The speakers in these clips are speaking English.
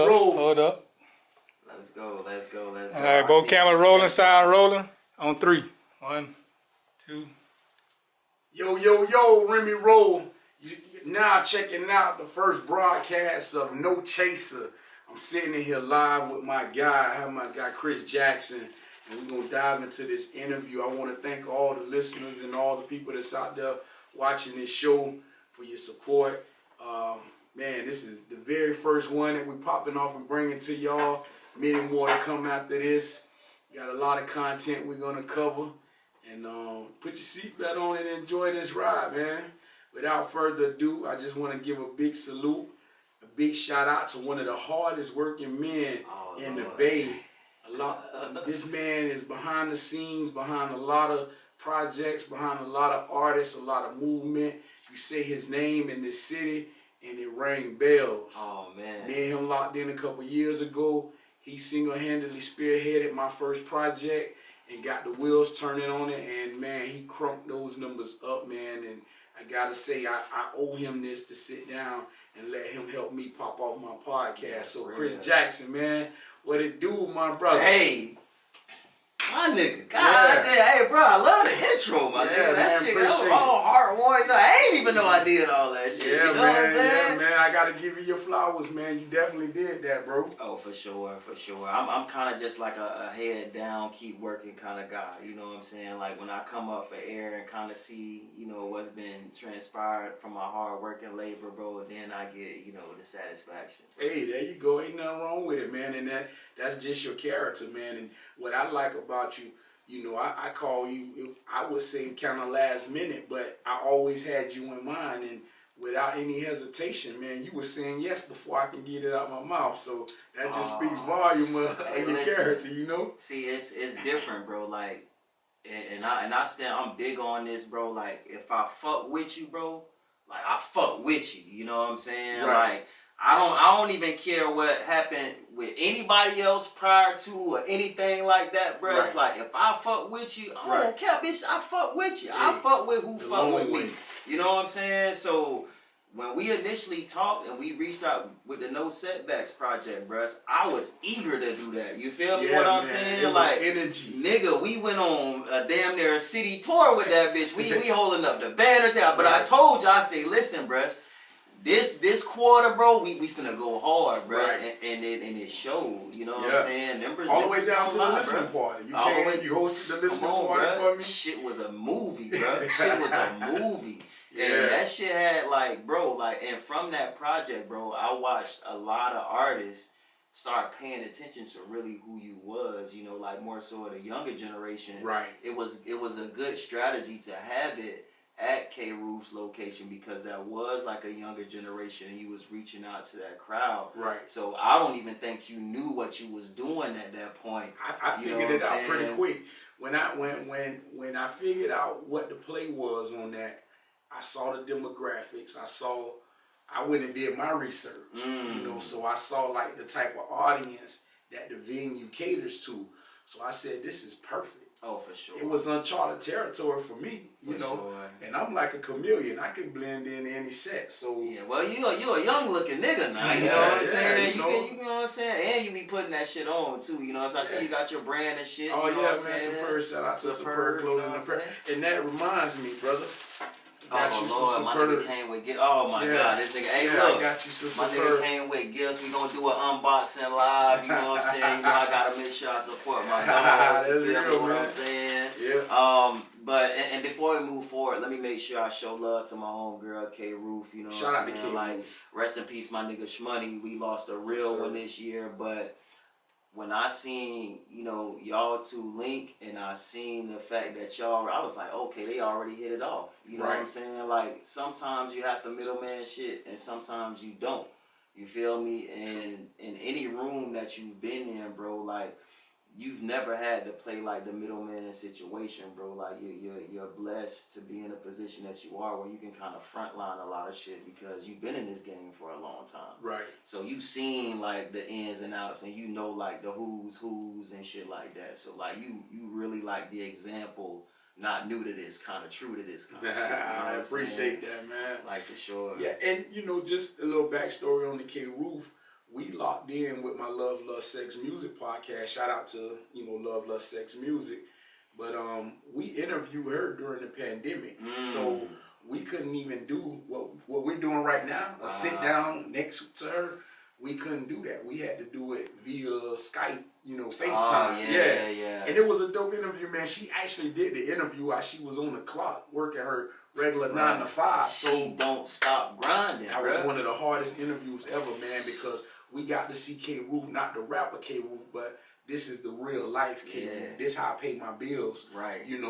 Hold up. Let's go. All right, both cameras rolling, sound rolling. On 3. 1, 2. Yo, Remy Roll. Now checking out the first broadcast of No Chaser. I'm sitting in here live with my guy. I have my guy Chris Jackson, and we're going to dive into this interview. I want to thank all the listeners and all the people that's out there watching this show for your support. Man, this is the very first one that we're popping off and bringing to y'all. Many more to come after this. Got a lot of content we're going to cover. And put your seatbelt on and enjoy this ride, man. Without further ado, I just want to give a big salute, a big shout out to one of the hardest working men in the Bay. This man is behind the scenes, behind a lot of projects, behind a lot of artists, a lot of movement. You say his name in this city and it rang bells. Oh, man. Me and him locked in a couple years ago. He single-handedly spearheaded my first project and got the wheels turning on it, and man, he crunked those numbers up, man. And I gotta say, I owe him this to sit down and let him help me pop off my podcast. So Chris Jackson, man, what it do, my brother? Hey, my nigga, God damn, hey bro, I love the intro, my nigga. That shit, that was all heart-warming. You know, I ain't even know I did all that shit. Yeah, you know what I'm saying? Yeah, man, I gotta give you your flowers, man. You definitely did that, bro. Oh, for sure. I'm kind of just like a head down, keep working kind of guy. You know what I'm saying? Like when I come up for air and kind of see, you know, what's been transpired from my hard work and labor, bro, then I get, you know, the satisfaction. Hey, there you go. Ain't nothing wrong with it, man. And that's just your character, man. And what I like about you, you know, I call you, I would say kind of last minute, but I always had you in mind. And without any hesitation, man, you were saying yes before I can get it out my mouth. So that just speaks volume of your character, you know? See, it's different, bro. Like, and I'm big on this, bro. Like, if I fuck with you, bro, like I fuck with you. You know what I'm saying? Right. Like, I don't even care what happened with anybody else prior to or anything like that, bro. Right. It's like, if I fuck with you, I don't care, bitch. I fuck with you. I fuck with who fuck with me. You know what I'm saying? So when we initially talked and we reached out with the No Setbacks project, bruh, I was eager to do that. You feel me? What I'm saying? It like, energy. Nigga, we went on a damn near a city tour with that bitch. We holding up the banners out. But I told you, I say, listen, bruh, this quarter, bro, we finna go hard, bruh. Right. And it showed. You know what I'm saying? All the way down to the listening party. You hosted the listening party for me? Shit was a movie, bruh. Shit was a movie. Yeah. And that shit had like, bro, like, and from that project, bro, I watched a lot of artists start paying attention to really who you was, you know, like more so the younger generation. Right. It was a good strategy to have it at K Roof's location because that was like a younger generation and you was reaching out to that crowd. Right. So I don't even think you knew what you was doing at that point. I figured it out pretty quick. When I figured out what the play was on that, I saw the demographics. I went and did my research, you know, so I saw like the type of audience that the venue caters to. So I said, this is perfect. Oh, for sure. It was uncharted territory for me, you know, and I'm like a chameleon. I can blend in any set. So yeah, well, you a young looking nigga now. You know what I'm saying? You know what I'm saying? And you be putting that shit on too. You know, so I see you got your brand and shit. Oh you know yeah, what man, Superb. Shout out to Superb Clothing. And that reminds me, brother. Oh Lord, my nigga came with gifts. Oh my God, this nigga. Hey, look, I got you my nigga came with gifts. We gonna do an unboxing live. You know what I'm saying? You know I gotta make sure I support my dog. That's real, man. What I'm saying? Yeah. But and before we move forward, let me make sure I show love to my homegirl K Roof. You know, shout out to K. Like, rest in peace, my nigga Shmoney. We lost a real one this year, but when I seen, you know, y'all two link and I seen the fact that y'all, I was like, okay, they already hit it off. You know what I'm saying? Like, sometimes you have to middleman shit and sometimes you don't. You feel me? And in any room that you've been in, bro, like, you've never had to play like the middleman situation, bro. Like you're blessed to be in a position that you are where you can kind of frontline a lot of shit because you've been in this game for a long time. Right. So you've seen like the ins and outs and you know like the who's and shit like that. So like you really like the example, not new to this, kind of true to this kind of shit. You know I appreciate that, man. Like for sure. Yeah, and you know, just a little backstory on the K Roof. we locked in with my Love, Sex, Music podcast. Shout out to, Love, Sex, Music. But we interviewed her during the pandemic. So we couldn't even do what we're doing right now, sit down next to her. We couldn't do that. We had to do it via Skype, FaceTime. Yeah. And it was a dope interview, man. She actually did the interview while she was on the clock working her regular 9 to 5. So she don't stop grinding. That was one of the hardest interviews ever, man, because we got to see K. Roof, not the rapper K. Roof, but this is the real life K. Roof. This how I pay my bills, right? And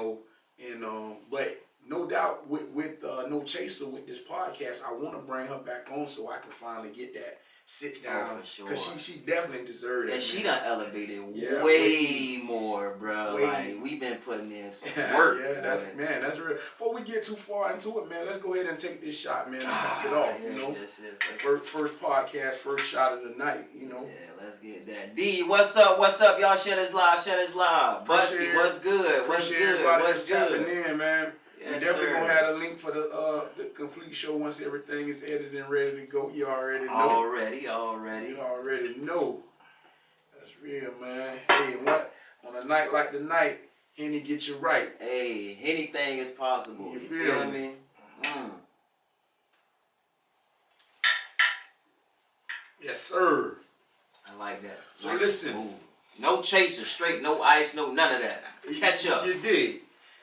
but no doubt with No Chaser with this podcast, I want to bring her back on so I can finally get that sit down, because she definitely deserved it. And she done elevated way more, bro. Like, we've been putting in some work. That's real. Before we get too far into it, man, let's go ahead and take this shot, man. Let's knock it off, Yes. First podcast, first shot of the night, Yeah, let's get that. D, what's up, y'all? Share this live. Busty, what's good? Appreciate everybody that's tapping in, man. Yes, we definitely gonna have a link for the complete show once everything is edited and ready to go. You already know. Already. You already know. That's real, man. Hey, what on a night like tonight, Henny get you right. Hey, anything is possible. You feel me? Yes, sir. I like that. So listen. No chaser, straight, no ice, no none of that. Catch up. You dig.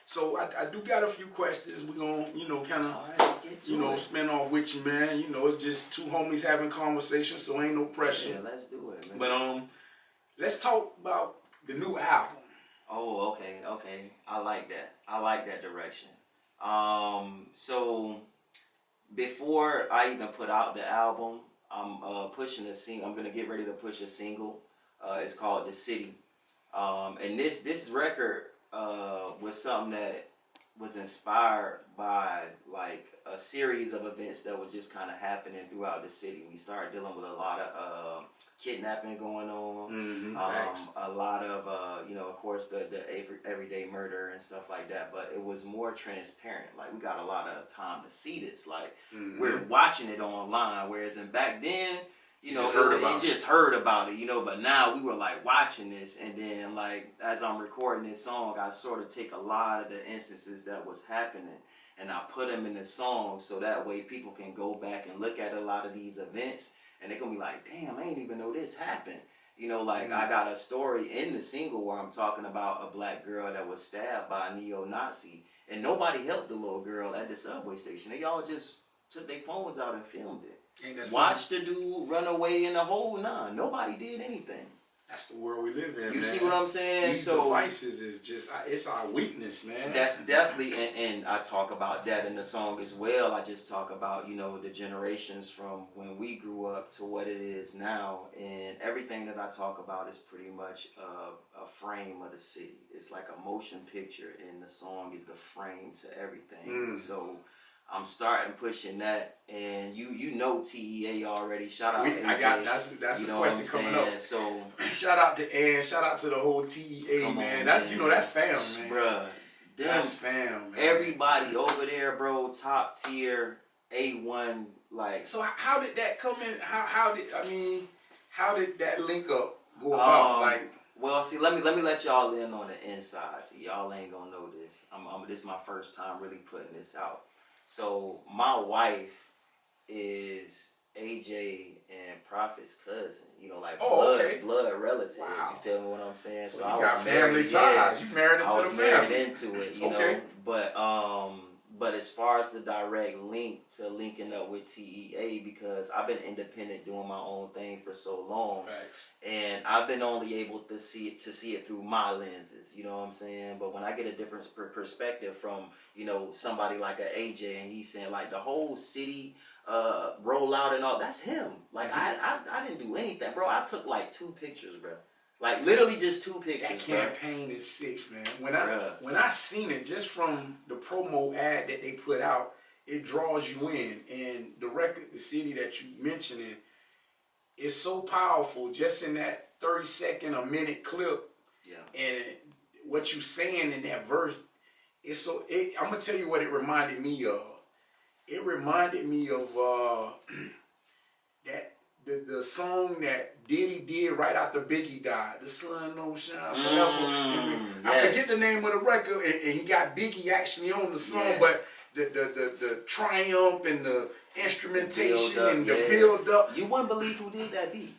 So I do got a few questions. We're going to, kind of, spin off with you, man. It's just two homies having conversations, so ain't no pressure. Yeah, let's do it, man. But let's talk about the new album. Oh, okay. I like that direction. So before I even put out the album, I'm pushing a single. I'm gonna get ready to push a single. It's called The City. And this record was something that was inspired by like a series of events that was just kind of happening throughout the city. We started dealing with a lot of kidnapping going on, a lot of of course the everyday murder and stuff like that. But it was more transparent. Like we got a lot of time to see this. Like we're watching it online, whereas back then. You just heard about it, but now we were like watching this, and then like as I'm recording this song, I sort of take a lot of the instances that was happening and I put them in the song so that way people can go back and look at a lot of these events and they're gonna be like, damn, I ain't even know this happened. I got a story in the single where I'm talking about a black girl that was stabbed by a neo-Nazi, and nobody helped the little girl at the subway station. They all just took their phones out and filmed it. Watch the dude run away in the whole nine. Nobody did anything. That's the world we live in, You man. see what I'm saying? These devices is just, it's our weakness, man. That's definitely, and I talk about that in the song as well. I just talk about, the generations from when we grew up to what it is now. And everything that I talk about is pretty much a frame of the city. It's like a motion picture, and the song is the frame to everything. So I'm starting pushing that, and you know TEA already. Shout out AJ. That's the question coming up. So shout out to Ann. Shout out to the whole TEA, man. That's that's fam, man. Bruh, that's fam, man. Everybody over there, bro. Top tier, A1. Like. So how did that come in? How did that link up go about? Well, see, let me let y'all in on the inside. See, y'all ain't gonna know this. This is my first time really putting this out. So my wife is AJ and Prophet's cousin, blood relatives. Wow. You feel me what I'm saying? So I got family ties. You married into the family. I was married into it, know. But as far as the direct link to linking up with TEA, because I've been independent doing my own thing for so long. Facts. And I've been only able to see it through my lenses, you know what I'm saying? But when I get a different perspective from, somebody like an AJ, and he's saying like the whole city rollout and all, that's him. Like I didn't do anything, bro. I took like 2 pictures, bro. Like literally just 2 pictures. That campaign is sick, man. When I seen it, just from the promo ad that they put out, it draws you in. And the record, the city that you mentioning, is so powerful. Just in that 30-second, a minute clip, and what you saying in that verse, I'm gonna tell you what it reminded me of. It reminded me of that the song that Diddy did right after Biggie died, "The Sun Don't Shine Forever." I forget the name of the record, and he got Biggie actually on the song, but the triumph and the instrumentation and the build up. You wouldn't believe who did that beat.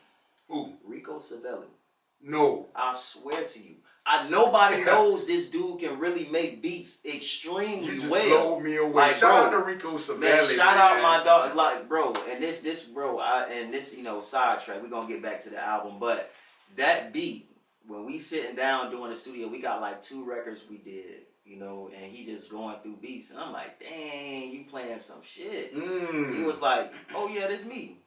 Who? Rico Savelli. No. I swear to you. Nobody knows this dude can really make beats extremely You just well. blow me away. Like, shout out bro, to Rico Savelli. Man, shout out my dog, like, bro, and this, bro, you know, sidetrack. We're gonna get back to the album, but that beat, when we sitting down doing the studio, we got like 2 records we did, you know, and he just going through beats, and I'm like, dang, you playing some shit. He was like, oh yeah, this me.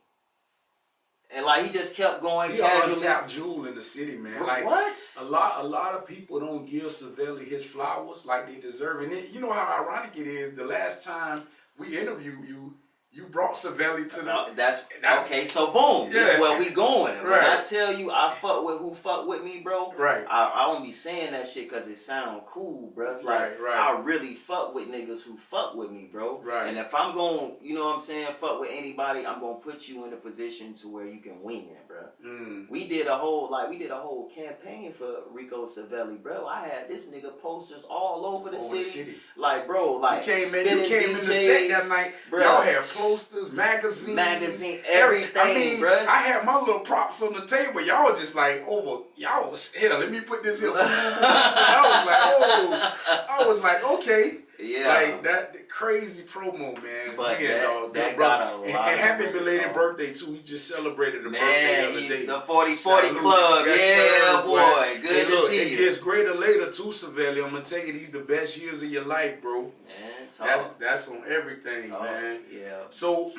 And like he just kept going. He an untapped jewel in the city, man. Like what? A lot of people don't give Savelli his flowers like they deserve. And you know how ironic it is. The last time we interviewed you, you brought Savelli to the. That's okay. So boom, this is where we going. Right. When I tell you I fuck with who fuck with me, bro. Right. I don't be saying that shit because it sound cool, bro. It's like I really fuck with niggas who fuck with me, bro. Right. And if I'm going, you know what I'm saying, fuck with anybody, I'm gonna put you in a position to where you can win, bro. We did a whole campaign for Rico Savelli, bro. I had this nigga posters all over the city. Like, bro, like you came in the set that night, bro. Y'all had posters, magazine, everything, I mean, bruh. I had my little props on the table. Y'all just like y'all was, hell, let me put this here. I was like, okay. Yeah. Like that crazy promo, man. But yeah, that got a lot and happy belated birthday, too. He just celebrated the birthday the other day. The 40-40 club. Yes, boy. Good to see you. It gets greater later, too, Savelli. I'm going to tell you, these the best years of your life, bro. Man, that's on everything, man. Yeah. So,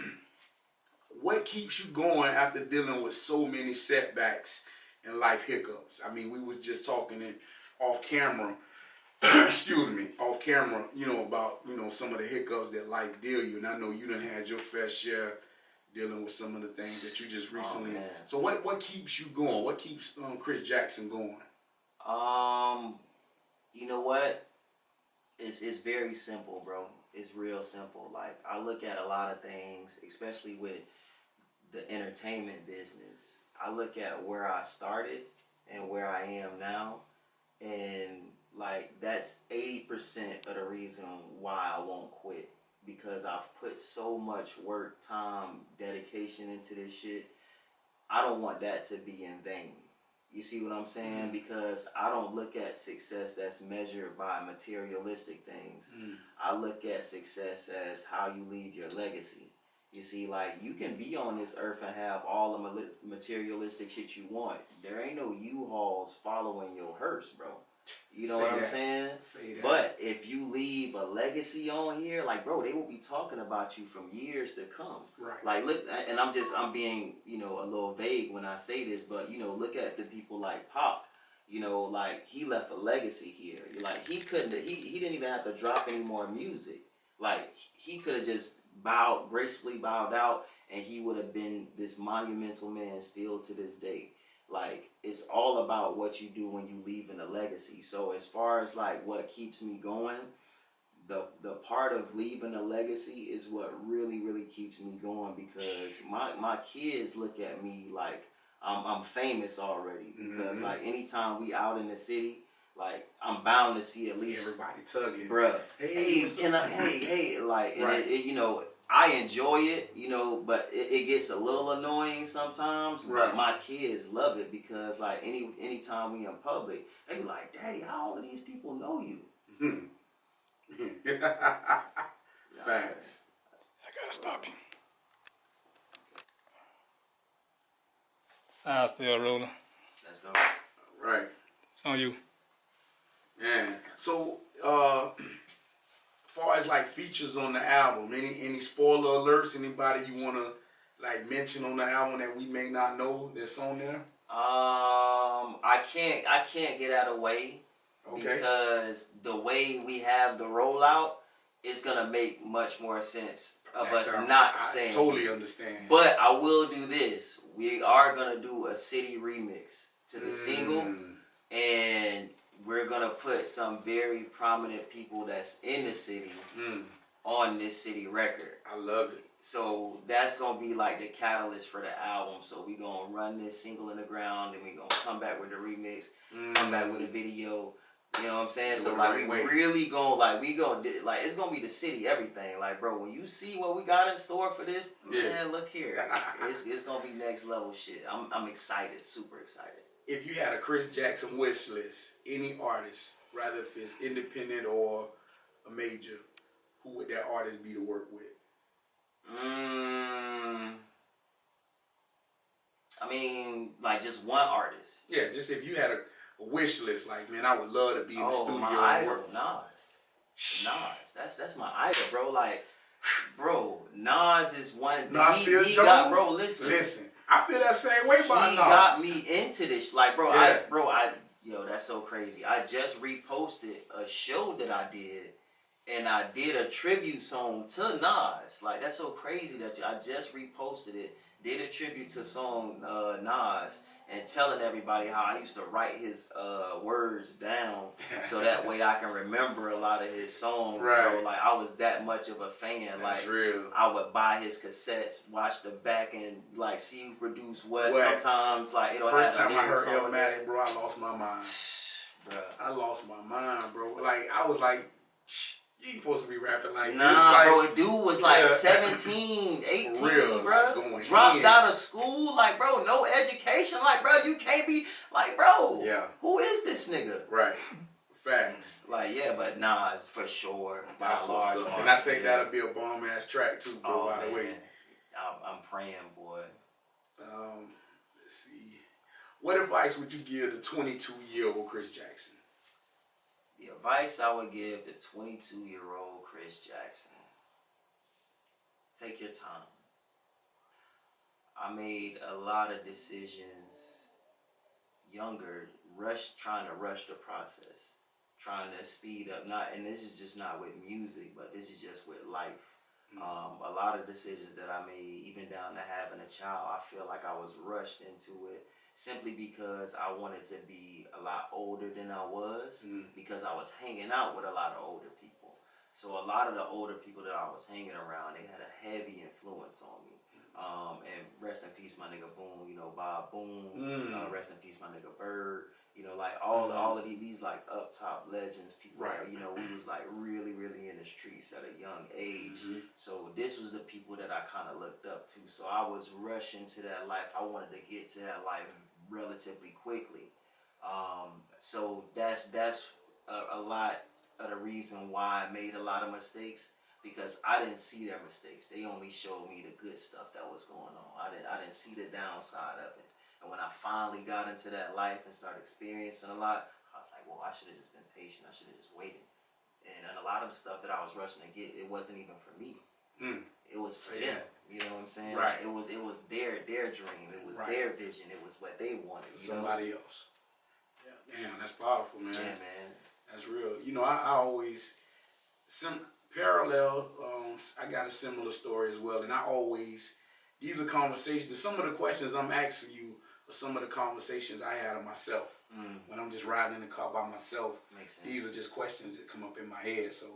what keeps you going after dealing with so many setbacks and life hiccups? I mean, we was just talking off camera. Excuse me, off camera, you know, about, you know, some of the hiccups that life deal you. And I know you done had your fair share dealing with some of the things that you just recently. So what keeps you going? What keeps Chris Jackson going? You know what? It's very simple, bro. It's real simple. Like, I look at a lot of things, especially with the entertainment business. I look at where I started and where I am now, and like that's 80% of the reason why I won't quit, because I've put so much work, time, dedication into this shit. I don't want that to be in vain. You see what I'm saying? Because I don't look at success that's measured by materialistic things. I look at success as how you leave your legacy. You see, like, you can be on this earth and have all the materialistic shit you want. There ain't no U-Hauls following your hearse, bro. You know what I'm saying? But if you leave a legacy on here, like, bro, they will be talking about you from years to come. Right. Like, look, and I'm being, you know, a little vague when I say this, but, you know, look at the people like Pac. You know, like, he left a legacy here. Like, he didn't even have to drop any more music. Like, he could have just gracefully bowed out, and he would have been this monumental man still to this day. Like, it's all about what you do when you leave in a legacy. So as far as like what keeps me going, the part of leaving a legacy is what really, really keeps me going, because my kids look at me like I'm famous already, because like anytime we out in the city, like I'm bound to see at least everybody tugging, bruh. Hey, like, and it, you know, I enjoy it, you know, but it gets a little annoying sometimes. Right. But my kids love it, because like anytime we in public, they be like, "Daddy, how all of these people know you?" Facts. I gotta stop you. Sound still rolling. Let's go. Right. It's on you. Man. So, far as like features on the album, any spoiler alerts? Anybody you wanna like mention on the album that we may not know that's on there? I can't get out of the way, because the way we have the rollout is gonna make much more sense of saying. I totally understand. But I will do this. We are gonna do a city remix to the single, and we're gonna put some very prominent people that's in the city on this city record. I love it. So that's gonna be like the catalyst for the album. So we gonna run this single in the ground, and we gonna come back with the remix, come back with a video. You know what I'm saying? So like we really gonna like it's gonna be the city, everything. Like, bro, when you see what we got in store for this, man, look here, it's gonna be next level shit. I'm excited, super excited. If you had a Chris Jackson wish list, any artist, rather if it's independent or a major, who would that artist be to work with? I mean, like just one artist. Yeah, just if you had a wish list, like, man, I would love to be in the studio. My idol, Nas. That's my idol, bro. Like, bro, Nas is one. Nasir he Jones? got, bro. Listen. I feel that same way about Nas. He got me into this, like, bro. Yo, that's so crazy. I just reposted a show that I did, and I did a tribute song to Nas. Like, that's so crazy that I just reposted it. Did a tribute to song Nas. And telling everybody how I used to write his words down so that way I can remember a lot of his songs. Right. Bro. Like, I was that much of a fan. That's like real. I would buy his cassettes, watch the back, and like see who produced what. Sometimes like it'll First have time I heard Illmatic, bro, I lost my mind. Bro. I lost my mind, bro. Like, I was like, you ain't supposed to be rapping like nah, this. Like, bro, dude was like 17, 18, real, bro. Like dropped out of school, like, bro, no education. Like, bro, you can't be, like, bro, who is this nigga? Right. Facts. Like, yeah, but Nas, for sure. That's what's up. And I think that'll be a bomb-ass track, too, bro, by the way. I'm praying, boy. Let's see. What advice would you give the 22-year-old Chris Jackson? The advice I would give to 22-year-old Chris Jackson: take your time. I made a lot of decisions younger, trying to rush the process, trying to speed up. And this is just not with music, but this is just with life. A lot of decisions that I made, even down to having a child, I feel like I was rushed into it. Simply because I wanted to be a lot older than I was, because I was hanging out with a lot of older people. So a lot of the older people that I was hanging around, they had a heavy influence on me. And rest in peace, my nigga Boom, Bob Boom. Rest in peace, my nigga Bird. Like all of these like up top legends, people that, we was like really, really in the streets at a young age. So this was the people that I kind of looked up to. So I was rushing to that life. I wanted to get to that life relatively quickly. So that's a lot of the reason why I made a lot of mistakes, because I didn't see their mistakes. They only showed me the good stuff that was going on. I didn't see the downside of it. And when I finally got into that life and started experiencing a lot, I was like, well, I should have just been patient. I should have just waited. And a lot of the stuff that I was rushing to get, it wasn't even for me. It was for them. You know what I'm saying? Right. Like, it was their dream. It was their vision. It was what they wanted. Somebody else. Yeah, damn, that's powerful, man. Yeah, man. That's real. I always parallel. I got a similar story as well, and these are conversations. Some of the questions I'm asking you are some of the conversations I had of myself when I'm just riding in the car by myself. Makes sense. These are just questions that come up in my head. So,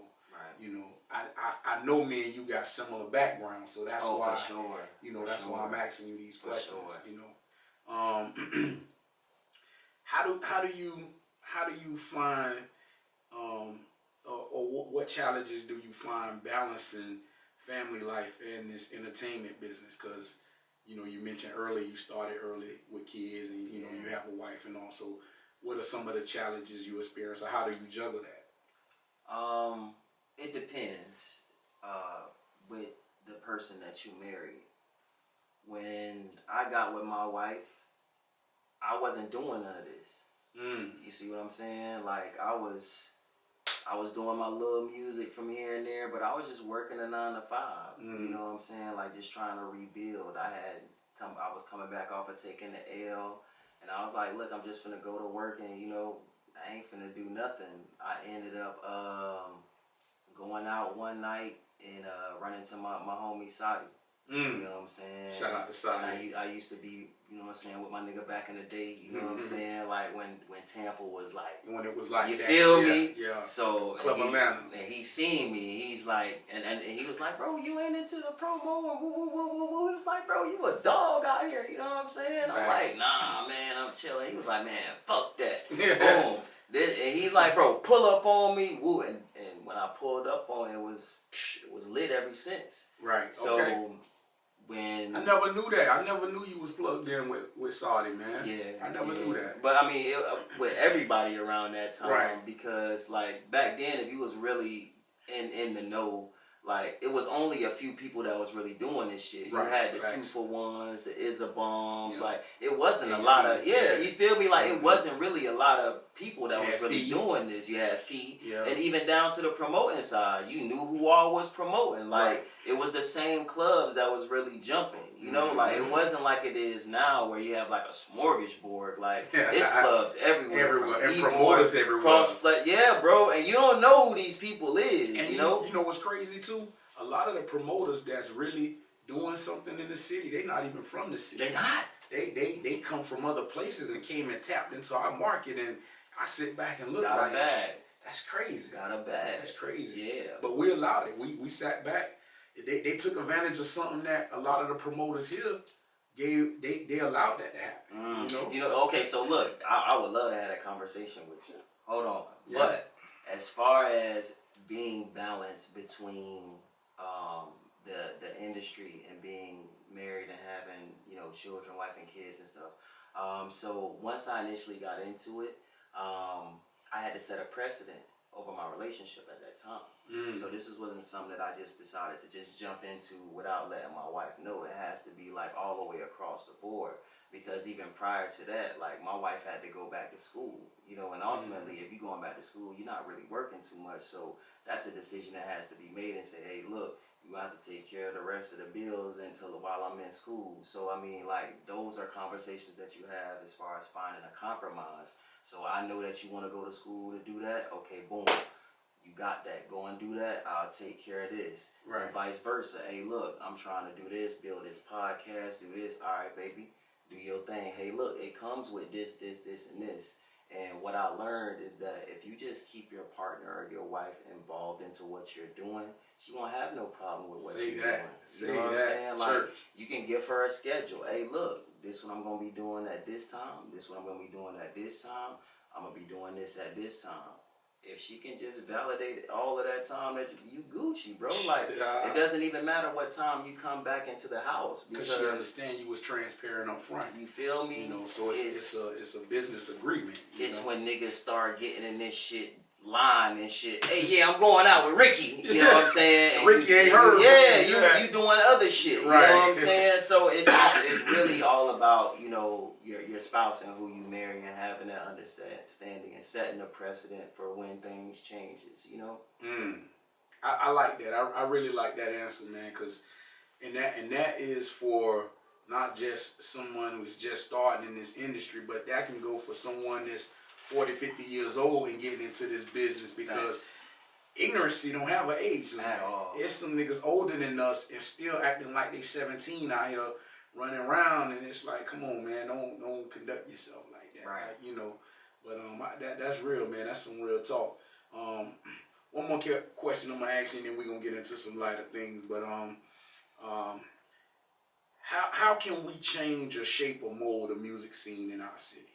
I know me and you got similar backgrounds, so that's why. For sure. That's why I'm asking you these questions. Sure. How do you find or what challenges do you find balancing family life and this entertainment business? Because you mentioned earlier you started early with kids, and you have a wife, and also what are some of the challenges you experience, or how do you juggle that? It depends with the person that you marry. When I got with my wife, I wasn't doing none of this. You see what I'm saying? Like, I was doing my little music from here and there, but I was just working a 9 to 5. You know what I'm saying? Like, just trying to rebuild. I was coming back off of taking the L, and I was like, look, I'm just finna go to work, and I ain't finna do nothing. I ended up going out one night and running into my homie Sadi. You know what I'm saying? Shout out to Sadi. I used to be you know what I'm saying, with my nigga back in the day, you know what I'm saying, like when Tampa was like, when it was like you that. feel me? Yeah. So Club Atlanta. And he seen me. He's like, and he was like, bro, you ain't into the promo and woo woo woo woo woo. He was like, bro, you a dog out here. You know what I'm saying? I'm like, nah, man, I'm chilling. He was like, man, fuck that. Boom. And he's like, bro, pull up on me. Woo. And when I pulled up on it, it was lit ever since. Right. So okay. when I never knew that. I never knew you was plugged in with Saudi, man. Yeah, I never knew that. But I mean, with everybody around that time, Right. because like back then, if you was really in the know, like it was only a few people that was really doing this shit. You Right. had the Facts. 2-for-1s, the Izza bombs, Yeah. like it wasn't a AC, lot of yeah. you feel me? Like Mhm. it wasn't really a lot of people that You was had really Fee. doing this. You had Fee, Yeah. and even down to the promoting side, you knew who all was promoting. Like Right. it was the same clubs that was really jumping. You know, like it wasn't like it is now where you have like a smorgasbord. Like it's clubs everywhere. Everywhere. From And promoters everywhere. Yeah, bro. And you don't know who these people is. And you know. You know what's crazy too? A lot of the promoters that's really doing something in the city, they not even from the city. They not. They come from other places and came and tapped into our market, and I sit back and look Got a like bag. that's crazy. Got a bag. That's crazy. Yeah. But we allowed it. We sat back. They took advantage of something that a lot of the promoters here they allowed that to happen. You know? Okay, so look, I would love to have that conversation with you. Hold on. Yeah. But as far as being balanced between the industry and being married and having, children, wife and kids and stuff. So once I initially got into it, I had to set a precedent over my relationship at that time. So this wasn't something that I just decided to just jump into without letting my wife know. It has to be like all the way across the board, because even prior to that, like my wife had to go back to school, and ultimately if you're going back to school, you're not really working too much. So that's a decision that has to be made and say, hey, look, you have to take care of the rest of the bills while I'm in school. So I mean, like those are conversations that you have as far as finding a compromise. So I know that you want to go to school to do that. Okay, boom. You got that. Go and do that. I'll take care of this. Right. And vice versa. Hey, look, I'm trying to do this, build this podcast, do this. All right, baby, do your thing. Hey, look, it comes with this, and this. And what I learned is that if you just keep your partner or your wife involved into what you're doing, she won't have no problem with what you're doing. You know what I'm saying? Like, you can give her a schedule. Hey, look, this what I'm going to be doing at this time. This what I'm going to be doing at this time. I'm going to be doing this at this time. If she can just validate all of that time that you Gucci, bro. Like, it doesn't even matter what time you come back into the house. Because she understand you was transparent up front. You feel me? So it's a business agreement. It's when niggas start getting in this shit line and shit. Hey, yeah, I'm going out with Ricky. You know what I'm saying? And Ricky ain't heard. Yeah, you doing other shit. You right. know what I'm saying? So it's really all about, your spouse and who you marry and having that understanding and setting a precedent for when things changes, I like that. I really like that answer, man, because and that is for not just someone who's just starting in this industry, but that can go for someone that's 40, 50 years old and getting into this business, because ignorancy don't have an age limit. At all. It's some niggas older than us and still acting like they 17 out here running around, and it's like, come on, man, don't conduct yourself like that, right? But that's real, man. That's some real talk. One more question I'm gonna ask you, and then we're gonna get into some lighter things. But how can we change or shape or mold the music scene in our city?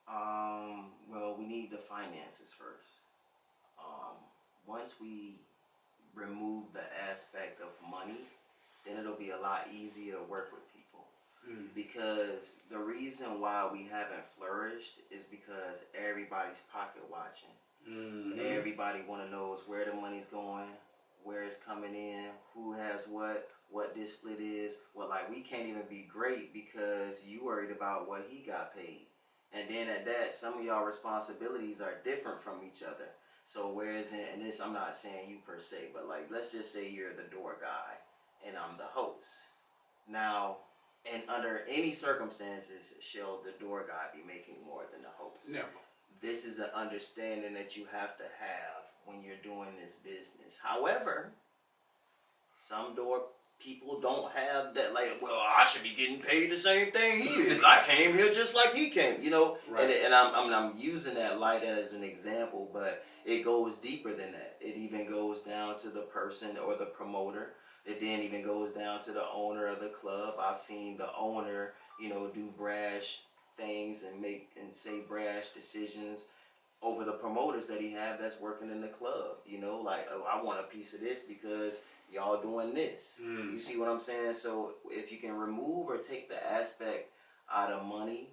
Well, we need the finances first. Once we remove the aspect of money, then it'll be a lot easier to work with people. Because the reason why we haven't flourished is because everybody's pocket watching. Everybody want to know where the money's going, where it's coming in, who has what this split is. Well, like, we can't even be great because you worried about what he got paid. And then at that, some of y'all responsibilities are different from each other. So whereas and this, I'm not saying you per se, but like, let's just say you're the door guy and I'm the host. Now, and under any circumstances, shall the door guy be making more than the host? Never. This is the understanding that you have to have when you're doing this business. However, some door people don't have that, like, well, I should be getting paid the same thing he is. I came here just like he came, you know. Right. And I'm using that light as an example, but it goes deeper than that. It even goes down to the person or the promoter. It then even goes down to the owner of the club. I've seen the owner, you know, do brash things and say brash decisions over the promoters that he have that's working in the club. You know, like, oh, I want a piece of this because y'all doing this. You see what I'm saying? So if you can remove or take the aspect out of money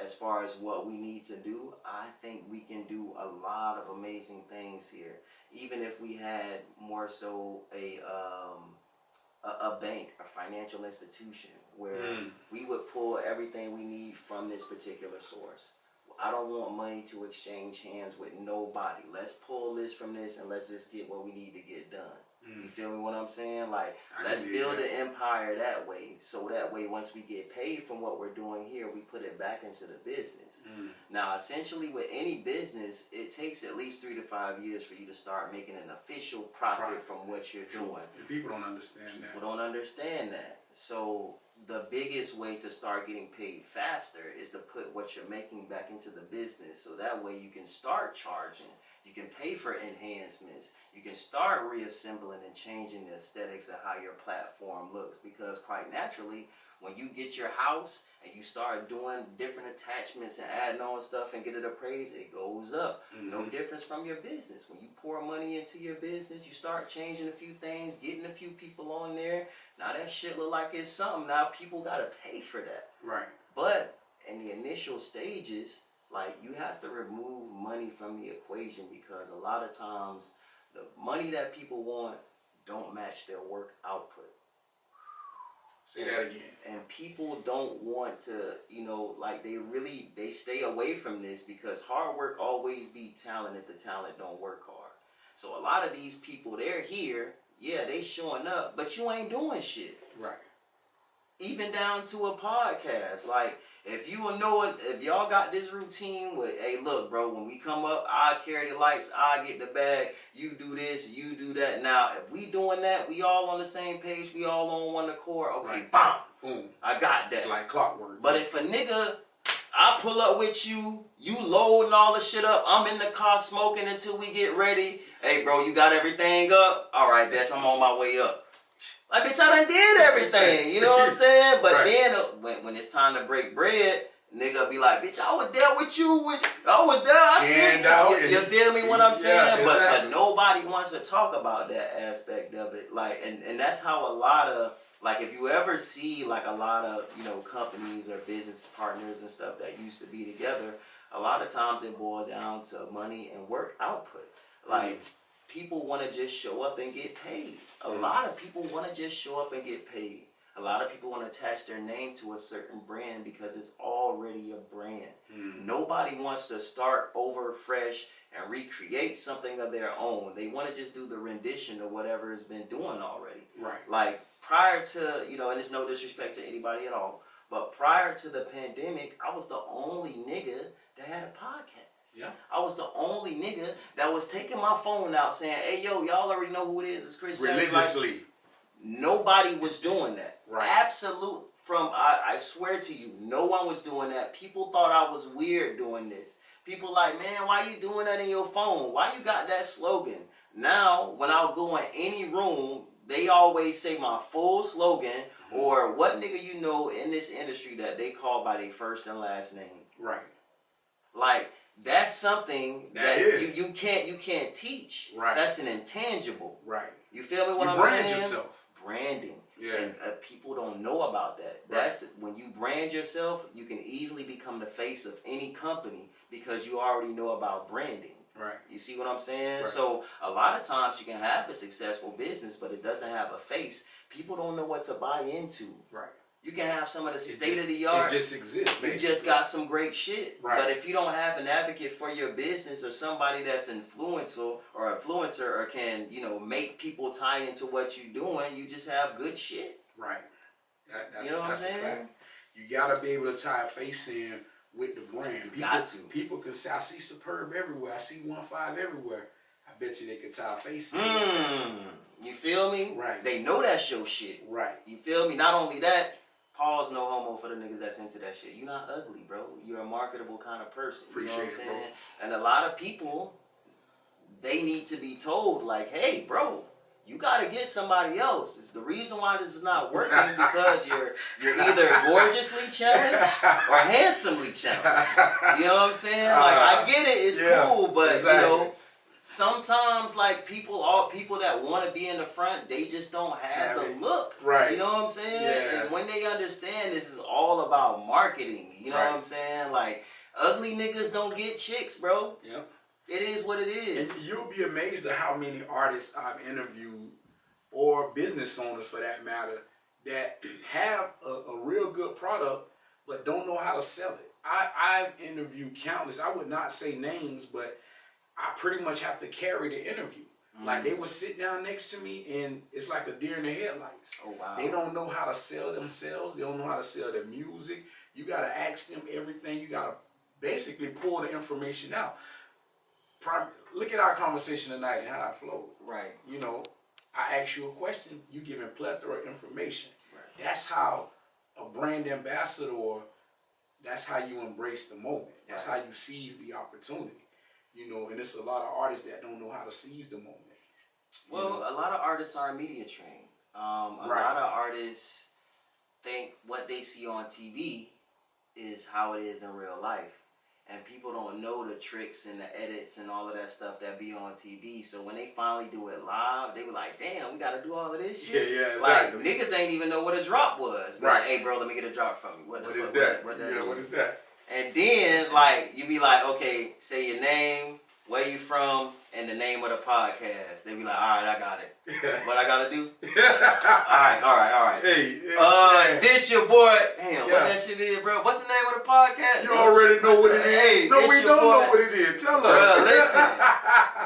as far as what we need to do, I think we can do a lot of amazing things here. Even if we had more so a bank, a financial institution, where we would pull everything we need from this particular source. I don't want money to exchange hands with nobody. Let's pull this from this and let's just get what we need to get done. You feel me what I'm saying? Like, let's build an empire that way. So that way, once we get paid from what we're doing here, we put it back into the business. Now, essentially, with any business, it takes at least 3 to 5 years for you to start making an official profit from what you're doing. And people don't understand that. People don't understand that. So the biggest way to start getting paid faster is to put what you're making back into the business. So that way you can start charging. You can pay for enhancements. You can start reassembling and changing the aesthetics of how your platform looks. Because quite naturally, when you get your house and you start doing different attachments and adding on stuff and get it appraised, it goes up. No difference from your business. When you pour money into your business, you start changing a few things, getting a few people on there. Now that shit look like it's something. Now people gotta pay for that. Right. But in the initial stages, like, you have to remove money from the equation, because a lot of times the money that people want don't match their work output. Say that again. And people don't want to, you know, like, they stay away from this because hard work always beat talent if the talent don't work hard. So a lot of these people, they're here, yeah, they showing up, but you ain't doing shit. Right. Even down to a podcast. Like, if you will know it, if y'all got this routine with, hey, look, bro, when we come up, I carry the lights, I get the bag, you do this, you do that. Now, if we doing that, we all on the same page, we all on one accord, okay, Right. bam, Boom. I got that. It's like clockwork. But if a nigga, I pull up with you, you loading all the shit up, I'm in the car smoking until we get ready. Hey, bro, you got everything up? All right, bitch, I'm on my way up. Like, bitch, I done did everything, you know what I'm saying? But then, when it's time to break bread, nigga be like, bitch, I was there with you, I was there, I see you. You feel me what I'm saying? Yeah, but nobody wants to talk about that aspect of it. Like, and that's how a lot of, like, if you ever see, like, a lot of, you know, companies or business partners and stuff that used to be together, a lot of times it boils down to money and work output. Like, people want to just show up and get paid. A lot of people want to just show up and get paid. A lot of people want to attach their name to a certain brand because it's already a brand. Nobody wants to start over fresh and recreate something of their own. They want to just do the rendition of whatever has been doing already. Right. Like, prior to, you know, and it's no disrespect to anybody at all, but prior to the pandemic, I was the only nigga that had a podcast. Yeah. I was the only nigga that was taking my phone out saying, hey, yo, y'all already know who it is. It's Chris Jackson. Religiously. Like, nobody was doing that. Right. Absolute. I swear to you, no one was doing that. People thought I was weird doing this. People like, man, why you doing that in your phone? Why you got that slogan? Now, when I'll go in any room, they always say my full slogan or what nigga you know in this industry that they call by their first and last name. Right. Like, that's something that you can't teach. Right. That's an intangible. Right. You feel me? What you I'm brand saying? yourself. Branding. Yeah. And people don't know about that. That's when you brand yourself, you can easily become the face of any company because you already know about branding. Right. You see what I'm saying? Right. So a lot of times you can have a successful business, but it doesn't have a face. People don't know what to buy into. Right. You can have some of the state of the art. It just exists. You just got some great shit. Right. But if you don't have an advocate for your business or somebody that's influencer or can, you know, make people tie into what you're doing, you just have good shit. Right. That's, you know what I'm saying? A fact. You gotta be able to tie a face in with the brand. Got to. People can say, I see Superb everywhere. I see 1-5 everywhere. I bet you they could tie a face. You feel me? Right. They know that's your shit. Right. You feel me? Not only that, pause no homo for the niggas that's into that shit. You're not ugly, bro. You're a marketable kind of person. Appreciate you know what I'm it, saying? bro. And a lot of people, they need to be told, like, hey, bro, you gotta get somebody else. It's the reason why this is not working because you're either gorgeously challenged or handsomely challenged. You know what I'm saying? Like, I get it, it's cool, but exactly. you know, sometimes like all people that want to be in the front, they just don't have the look. Right. You know what I'm saying? Yeah. And when they understand this is all about marketing, you know what I'm saying? Like, ugly niggas don't get chicks, bro. Yep. It is what it is. And you'll be amazed at how many artists I've interviewed, or business owners for that matter, that have a real good product but don't know how to sell it. I've interviewed countless. I would not say names, but I pretty much have to carry the interview. Like, they would sit down next to me and it's like a deer in the headlights. Oh, wow. They don't know how to sell themselves. They don't know how to sell their music. You got to ask them everything. You got to basically pull the information out. Look at our conversation tonight and how it flowed. Right. You know, I ask you a question, you give a plethora of information. Right. That's how a brand ambassador, that's how you embrace the moment. That's how you seize the opportunity. You know, and it's a lot of artists that don't know how to seize the moment. Well, a lot of artists are media trained. A Right. lot of artists think what they see on TV is how it is in real life. And people don't know the tricks and the edits and all of that stuff that be on TV. So when they finally do it live, they be like, damn, we got to do all of this shit. Yeah, exactly. Like, niggas ain't even know what a drop was. But, Right. Hey, bro, let me get a drop from you. What is that? What What is that? And then, like, you be like, okay, say your name, where you from, and the name of the podcast. They be like, all right, I got it. What I gotta do? All right. Hey, This your boy. Damn, Yeah. what that shit is, bro? What's the name of the podcast? you already know what it is. Hey, No, this we your don't boy. know what it is. Tell Bro, us. listen.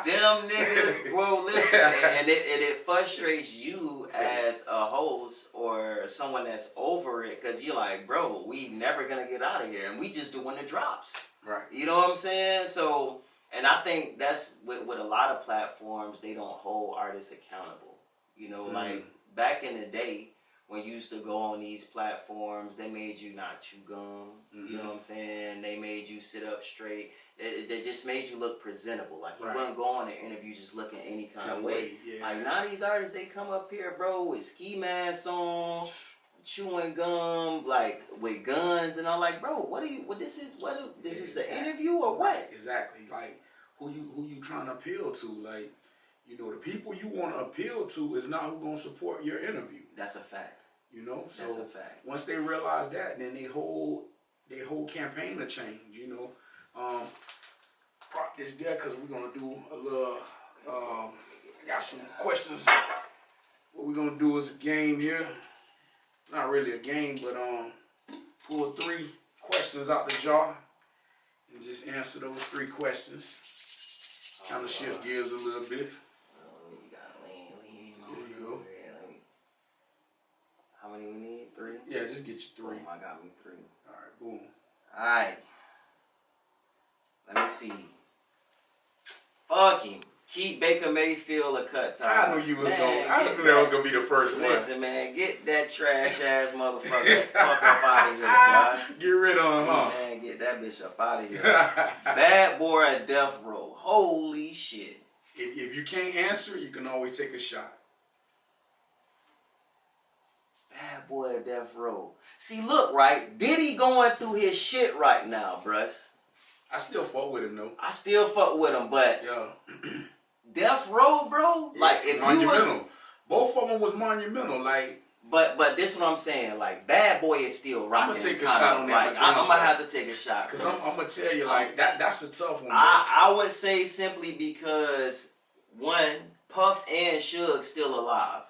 Them niggas, bro, listen. And it frustrates you as a host or someone that's over it because you're like, bro, we never gonna get out of here. And we just doing the drops. Right. You know what I'm saying? So, and I think that's with a lot of platforms, they don't hold artists accountable. You know, like back in the day, when you used to go on these platforms, they made you not chew gum. You know what I'm saying? They made you sit up straight. They just made you look presentable. Like, you wouldn't go on an interview just looking any kind of way. Yeah. Like, now these artists, they come up here, bro, with ski masks on, chewing gum, like, with guns, and I'm like, bro, this is the interview or what? Exactly. Like, who you trying to appeal to? Like, you know, the people you want to appeal to is not who gonna support your interview. That's a fact. You know, so That's a fact. Once they realize that, then they whole campaign will change. You know, prop this there because we're gonna do a little. I got some questions. What we're gonna do is a game here. Not really a game, but pull 3 questions out the jar and just answer those 3 questions. Kind of shift gears a little bit. You got lean on There you go. How many we need? 3? Yeah, just get you 3. I got me 3. All right, boom. Alright. Let me see. Fuck him. Keep Baker Mayfield a cut time. I knew you was going. I knew that was gonna be the first one. Listen, man, get that trash ass motherfucker fuck up out of here, God. Get rid of him, huh? Man, get that bitch up out of here. Bad boy at death row. Holy shit. If you can't answer, you can always take a shot. Bad boy at death row. See, look, right? Diddy going through his shit right now, bruh. I still fuck with him though. I still fuck with him, but Yeah. death row, bro. Like, if you was, both of them was monumental. Like, but this what I'm saying. Like, Bad Boy is still rocking. I'ma take a shot on that. Like, I'm gonna have to take a shot. Cause I'm gonna tell you, like, that's a tough one. I would say simply because one, Puff and Suge still alive.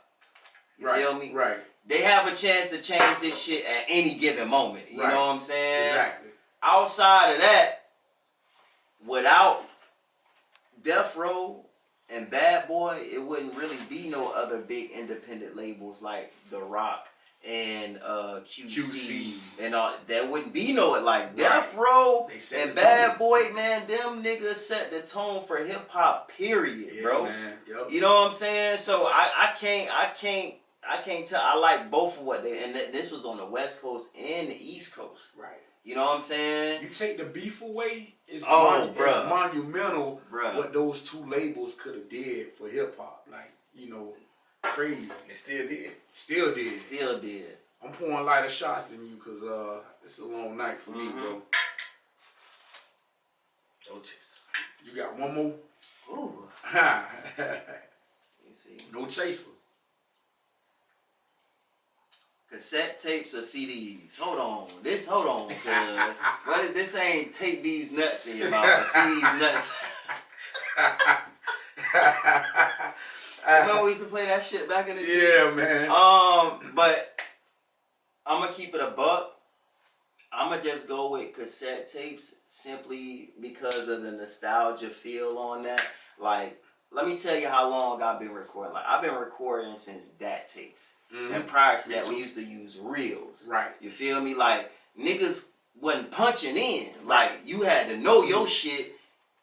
You feel me? Right. They have a chance to change this shit at any given moment. You know what I'm saying? Exactly. Outside of that, without Death Row and Bad Boy, it wouldn't really be no other big independent labels like The Rock and QC, QC. and there wouldn't be no like Right. Death Row They set and the Bad tone. Boy, man. Them niggas set the tone for hip hop. Period, Yeah, bro. man. Yep. You know what I'm saying? So I can't tell. I like both of what they, and this was on the West Coast and the East Coast. Right. You know what I'm saying? You take the beef away, it's, Oh, it's bruh. monumental Bruh. what those two labels could have did for hip hop. Like, you know, crazy. It still did. Still did. Still did. I'm pouring lighter shots than you because it's a long night for me, bro. No chase. You got one more? Ooh. Let me see. No chaser. Cassette tapes or CDs? Hold on, cuz. What? This ain't take these nuts in your mouth. See these nuts. Remember we used to play that shit back in the day? Yeah, man. But I'm gonna keep it a buck. I'm gonna just go with cassette tapes simply because of the nostalgia feel on that. Like, let me tell you how long I've been recording. Like, I've been recording since DAT tapes. Mm-hmm. And prior to Me that, too. we used to use reels. Right. You feel me? Like, niggas wasn't punching in. Like, you had to know your shit.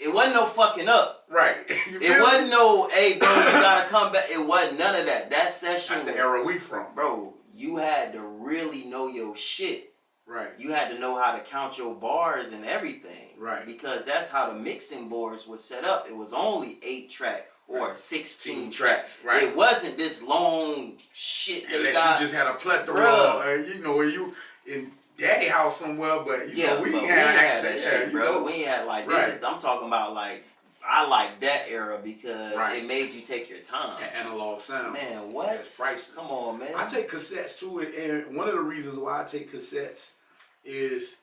It wasn't no fucking up. Right. You It feel wasn't me? no, hey, bro, you gotta come back. It wasn't none of that. That session That's the was, era we from. bro, you had to really know your shit. Right. You had to know how to count your bars and everything. Right. Because that's how the mixing boards was set up. It was only 8-track or Right. 16 tracks. tracks. Right. It wasn't this long shit they Unless got. you just had a plethora, Bruh. you know, where you in daddy house somewhere, but you Yeah, know, we but ain't had access. that Yeah, shit, you bro. know. We ain't had like Right. this. I'm talking about like I like that era because Right. it made you take your time. An analog sound. Man, what? That's priceless. Come on, man. I take cassettes too, and one of the reasons why I take cassettes is,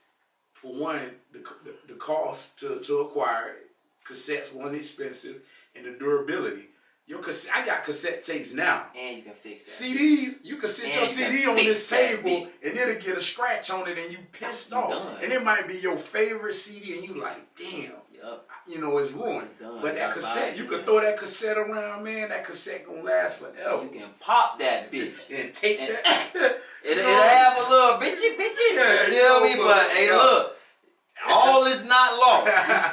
for one, the cost to acquire it. Cassettes weren't expensive, and the durability. I got cassette tapes now. And you can fix that. CDs, you can sit And your you can CD on fix this that table bitch. and it'll get a scratch on it and you pissed You off. done. And it might be your favorite CD and you like, damn, Yup. you know, it's ruined. It's done. But You that gotta buy cassette, it you again. can throw that cassette around, man. That cassette gonna last forever. You can pop that bitch. And take And- that. It'll have a little bitchy. Yeah, You feel me? you know, But hey, yeah. look. All is not lost.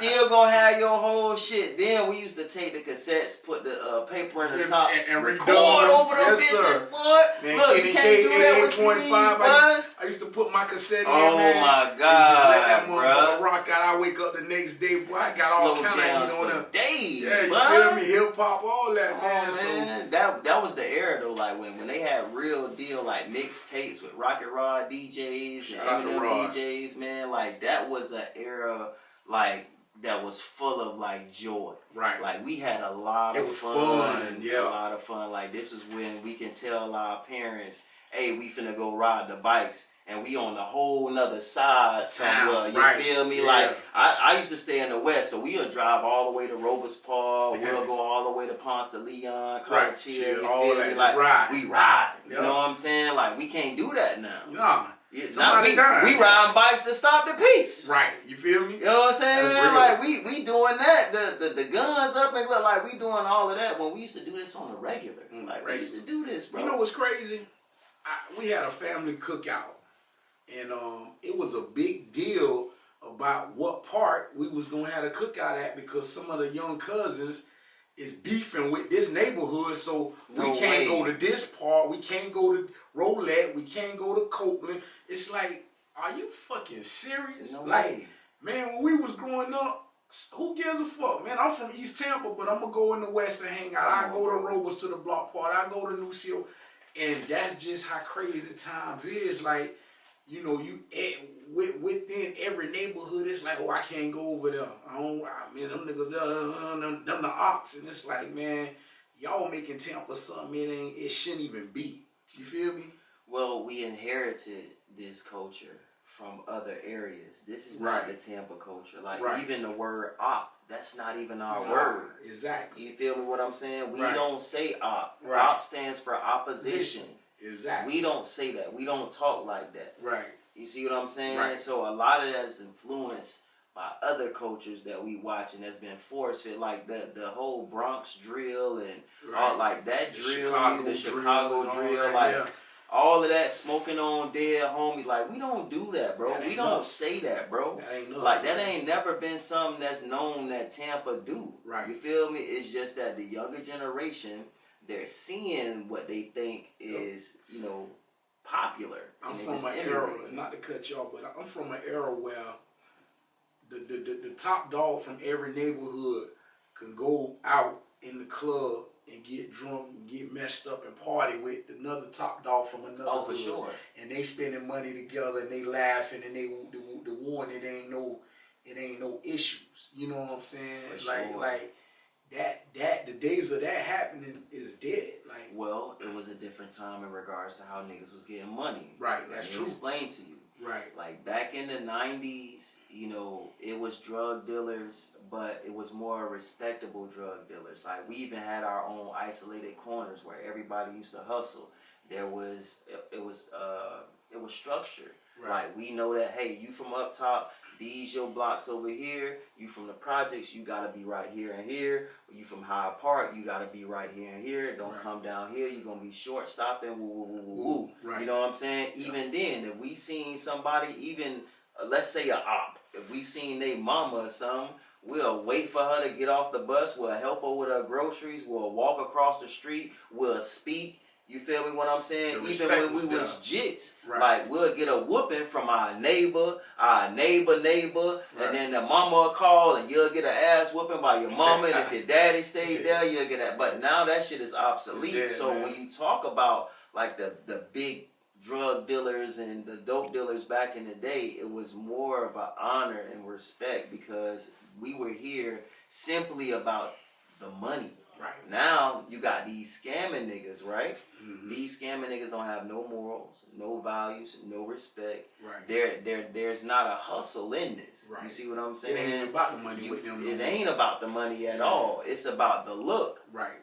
You still gonna have your whole shit. Then we used to take the cassettes, put the paper in the top, and record redone them. over those Yes, bitches. sir. What? Man, Look, Kenny you can't do that with CDs, bud. I used to put my cassette in, Oh man. my And just let that God, motherfucker bruh. rock out. I wake up the next day, boy. I got all Slow kind jams of, you know, for them. days, Yeah, you bud. feel me? Hip hop, all that, man. Oh man, that was the era though. Like when they had real deal like mixtapes with Rocket Rod DJs Shout out and to Eminem Rod. DJs, man. Like that was an era like that was full of like joy. Right. Like we had a lot It of was fun. fun, yeah. A lot of fun. Like this is when we can tell our parents, hey, we finna go ride the bikes. And we on a whole nother side somewhere. You right. feel me? Yeah. Like I used to stay in the West, so we'll drive all the way to Roberts Park. We'll go all the way to Ponce de Leon, Right. Chill. Chill, You all feel that. me? Just Like ride. we ride. Yeah. You know what I'm saying? Like we can't do that now. Nah. It's Somebody we died. riding bikes to stop the peace. Right. You feel me? You know what I'm saying? That's real. Like we doing that. The guns up and look like we doing all of that when we used to do this on the regular. Like we used to do this, bro. You know what's crazy? We had a family cookout. And it was a big deal about what part we was gonna have a cookout at because some of the young cousins is beefing with this neighborhood, so we No can't way. go to this part, we can't go to Rolette, we can't go to Copeland. It's like, are you fucking serious? No like, way. man, when we was growing up, who gives a fuck? Man, I'm from East Tampa, but I'm gonna go in the West and hang out. I go to Robles to the block party, I go to Nucio, and that's just how crazy times is. Like, you know, within every neighborhood, it's like, oh, I can't go over there. Them niggas, them the ops, and it's like, man, y'all making Tampa something it shouldn't even be. You feel me? Well, we inherited this culture from other areas. This is not the Tampa culture. Like even the word op, that's not even our word. Exactly. You feel me? What I'm saying? We Right. don't say op. Right. Op stands for opposition. Exactly. We don't say that. We don't talk like that. Right. You see what I'm saying? Right. So a lot of that's influenced by other cultures that we watch and that's been force fed, like the whole Bronx drill and all like that drill, the Chicago drill, and all that, like yeah. all of that smoking on dead homie. Like, we don't do that, bro. That We ain't don't us. say that, bro. That ain't us, like, that man. ain't never been something that's known that Tampa do. Right. You feel me? It's just that the younger generation, they're seeing what they think is, you know, popular. I'm from an era, not to cut you off, but I'm from an era where the top dog from every neighborhood could go out in the club and get drunk, and get messed up, and party with another top dog from another Oh, for hood. sure. And they spending money together, and they laughing, and they the one, it ain't no issues. You know what I'm saying? For like sure. like that the days of that happening is dead. Like, Well, it was a different time in regards to how niggas was getting money. right, that's Let me true. explain to you. Right. Like, back in the 90s, you know, it was drug dealers, but it was more respectable drug dealers. Like, we even had our own isolated corners where everybody used to hustle. It was structured. Right. Like, we know that, hey, you from up top, these your blocks over here. You from the projects, you gotta be right here and here. You from Hyde Park, you gotta be right here and here. Don't Right. come down here. You're gonna be short stopping. Woo, woo, woo, woo, woo. Right. You know what I'm saying? Even then, if we seen somebody, even let's say a op, if we seen they mama or something, we'll wait for her to get off the bus. We'll help her with her groceries. We'll walk across the street. We'll speak. You feel me what I'm saying? The Even respect when we was was there. jits, Right. like, we'll get a whooping from our neighbor, Right. and then the mama will call and you'll get an ass whooping by your mama, and if your daddy stayed there, you'll get that. But now that shit is obsolete. Yeah, So man. when you talk about like the big drug dealers and the dope dealers back in the day, it was more of an honor and respect because we were here simply about the money. Right. Now you got these scamming niggas, right? Mhm. These scamming niggas don't have no morals, no values, no respect. Right. There's not a hustle in this. Right. You see what I'm It saying? ain't even about the money with them. It no ain't more. about the money at all. It's about the look. Right.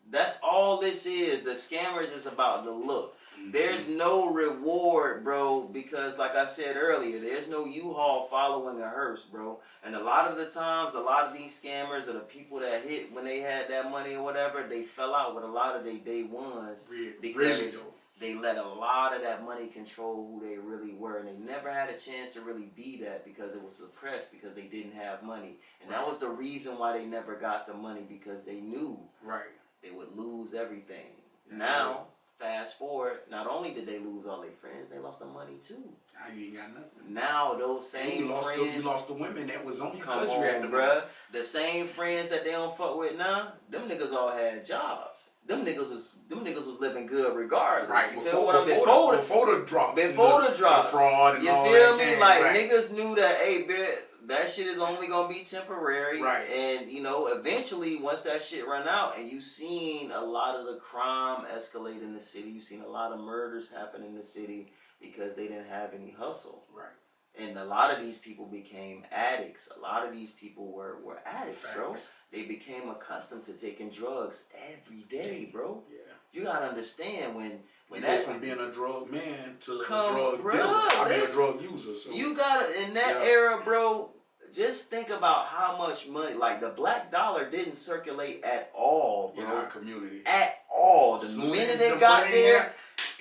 That's all this is. The scammers is about the look. Mhm. There's no reward, bro, because like I said earlier, there's no U-Haul following a hearse, bro. And a lot of the times, a lot of these scammers are the people that hit when they had that money or whatever, they fell out with a lot of their day ones because Really though. they let a lot of that money control who they really were. And they never had a chance to really be that because it was suppressed because they didn't have money. And that was the reason why they never got the money, because they knew Right. they would lose everything. Yeah. Now, fast forward, not only did they lose all their friends, they lost the money too. Now you ain't got nothing. Now those And same you friends, lost the women that was on you come because you had the on, money. bruh. The same friends that they don't fuck with now, them niggas all had jobs. Them niggas was living good regardless. Right. You feel what I'm saying? Before the drops. Before the drops, The fraud and you all feel that me? came, Like, right. niggas knew that, hey, bitch, that shit is only gonna be temporary, Right. And you know, eventually, once that shit run out, and you seen a lot of the crime escalate in the city, you seen a lot of murders happen in the city because they didn't have any hustle, Right. and a lot of these people became addicts. A lot of these people were addicts, bro. Facts. They became accustomed to taking drugs every day, bro. Yeah. You gotta understand when You that go from being a drug man to Come, a drug bro, dealer. I mean, a listen. drug user. So you gotta, in that Yeah. era, bro, just think about how much money, like the black dollar didn't circulate at all, in bro. our community. At all. The Soon minute as they the got money there,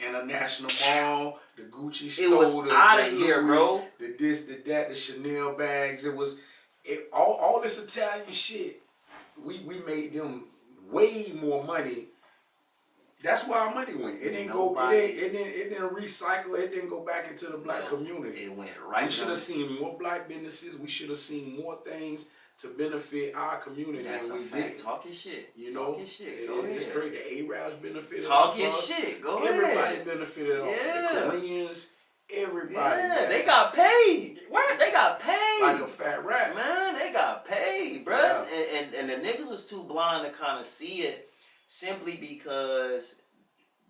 in a National Mall, the Gucci store, it was the out of the here, Louis, bro. The this, the that, the Chanel bags. All this Italian shit. We made them way more money. That's where our money went. It didn't go. It didn't recycle. It didn't go back into the black community. It went right. We should down. have seen more black businesses. We should have seen more things to benefit our community That's than a we fact. did. Talk your shit. You Talk know, your shit. Go it's ahead. crazy. The Arabs benefited. Talk off your us. shit. Go Everybody ahead. benefited off Yeah. the Koreans. Everybody. Yeah, man. they got paid. What? They got paid. like a fat rat. Man, they got paid, bruh. And the niggas was too blind to kind of see it simply because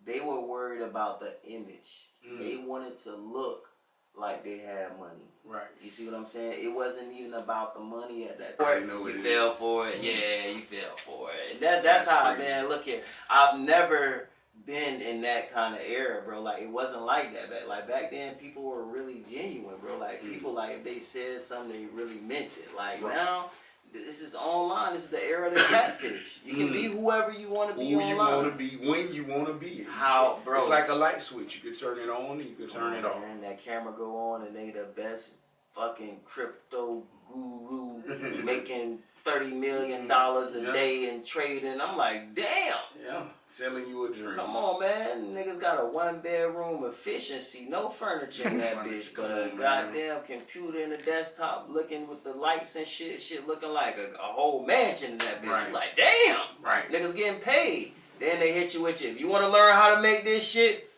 they were worried about the image. They wanted to look like they had money. Right. You see what I'm saying? It wasn't even about the money at that I time. know You what it fell is. for it. Yeah, you fell for it. That's how, crazy. man, look here. I've never been in that kind of era, bro. Like, it wasn't like that back then. People were really genuine, bro. Like, people, like, if they said something, they really meant it. Like, Right. now This is online. This is the era of the catfish. You can be whoever you want to be Who online. you want to be, when you want to be. How, bro? It's like a light switch. You can turn it on and you can turn it off. And that camera go on and they the best fucking crypto guru making $30 million a day in trading. I'm like, damn. Yeah, selling you a dream. Come on, man. Niggas got a 1-bedroom efficiency, no furniture in that bitch, but a goddamn computer and a desktop looking with the lights and shit looking like a whole mansion in that bitch. Right. You like, damn. Right. Niggas getting paid. Then they hit you with if you want to learn how to make this shit,